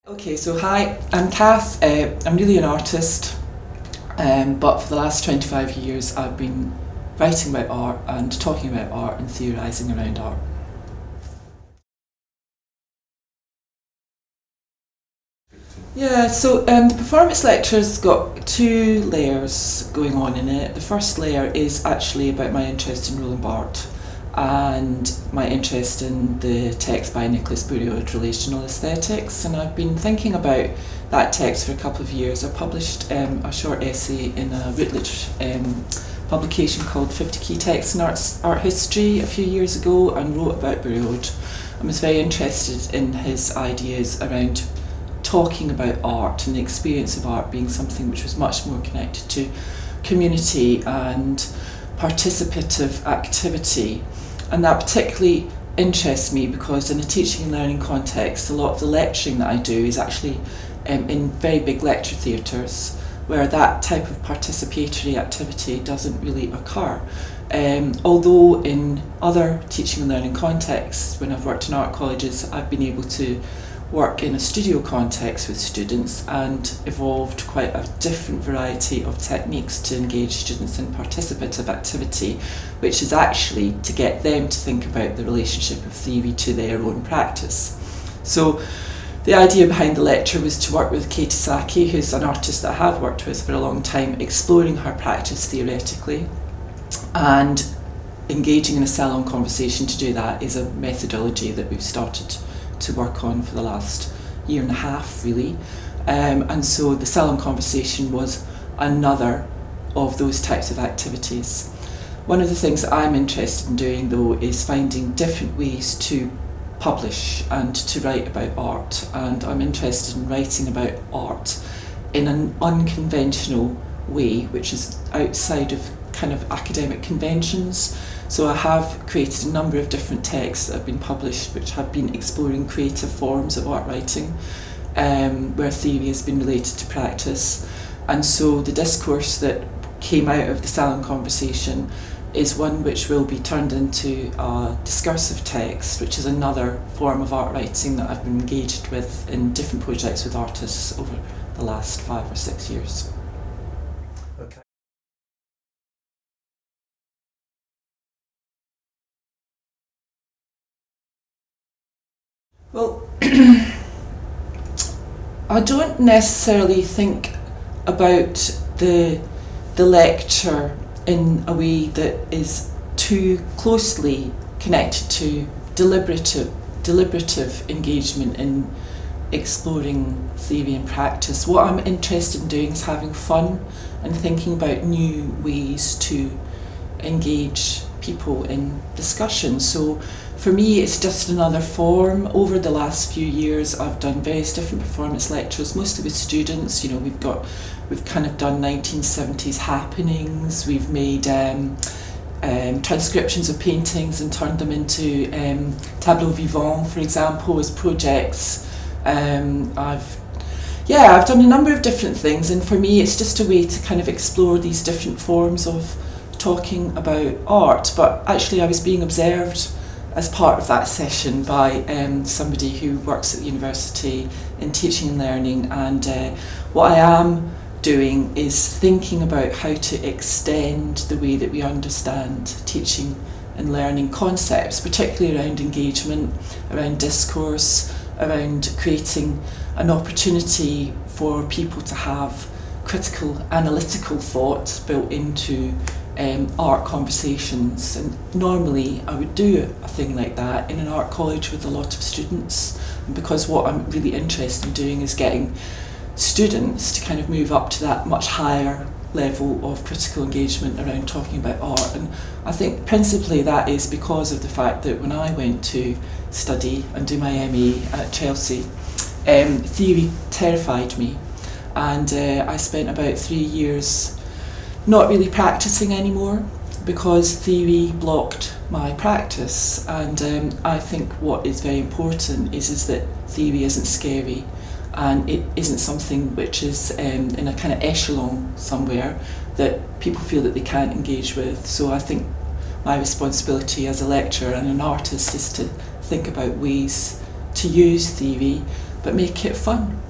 Okay, so hi, I'm Kath. I'm really an artist, but for the last 25 years I've been writing about art and talking about art and theorising around art. Yeah, so the performance lecture's got two layers going on in it. The first layer is actually about my interest in Roland Barthes and my interest in the text by Nicholas Bourriaud, Relational Aesthetics, and I've been thinking about that text for a couple of years. I published a short essay in a Routledge publication called 50 Key Texts in Art History a few years ago and wrote about Bourriaud. I was very interested in his ideas around talking about art and the experience of art being something which was much more connected to community and participative activity. And that particularly interests me because in a teaching and learning context, a lot of the lecturing that I do is actually in very big lecture theatres where that type of participatory activity doesn't really occur. Although in other teaching and learning contexts, when I've worked in art colleges, I've been able to work in a studio context with students and evolved quite a different variety of techniques to engage students in participative activity, which is actually to get them to think about the relationship of theory to their own practice. So the idea behind the lecture was to work with Kath Abiker, who's an artist that I have worked with for a long time, exploring her practice theoretically, and engaging in a salon conversation to do that is a methodology that we've started to work on for the last year and a half really, and so the salon conversation was another of those types of activities. One of the things that I'm interested in doing though is finding different ways to publish and to write about art, and I'm interested in writing about art in an unconventional way which is outside of kind of academic conventions. So I have created a number of different texts that have been published which have been exploring creative forms of art writing, where theory has been related to practice. And so the discourse that came out of the salon conversation is one which will be turned into a discursive text, which is another form of art writing that I've been engaged with in different projects with artists over the last 5 or 6 years. Okay. Well, I don't necessarily think about the lecture in a way that is too closely connected to deliberative engagement in exploring theory and practice. What I'm interested in doing is having fun and thinking about new ways to engage people in discussion. So for me it's just another form. Over the last few years I've done various different performance lectures, mostly with students. You know, we've kind of done 1970s happenings, we've made transcriptions of paintings and turned them into tableaux vivants, for example, as projects. I've done a number of different things, and for me it's just a way to kind of explore these different forms of talking about art. But actually I was being observed as part of that session by somebody who works at the university in teaching and learning, and what I am doing is thinking about how to extend the way that we understand teaching and learning concepts, particularly around engagement, around discourse, around creating an opportunity for people to have critical, analytical thought built into art conversations. And normally I would do a thing like that in an art college with a lot of students, because what I'm really interested in doing is getting students to kind of move up to that much higher level of critical engagement around talking about art. And I think principally that is because of the fact that when I went to study and do my MA at Chelsea, theory terrified me, and I spent about 3 years not really practicing anymore because theory blocked my practice. And I think what is very important is that theory isn't scary, and it isn't something which is in a kind of echelon somewhere that people feel that they can't engage with. So I think my responsibility as a lecturer and an artist is to think about ways to use theory, but make it fun.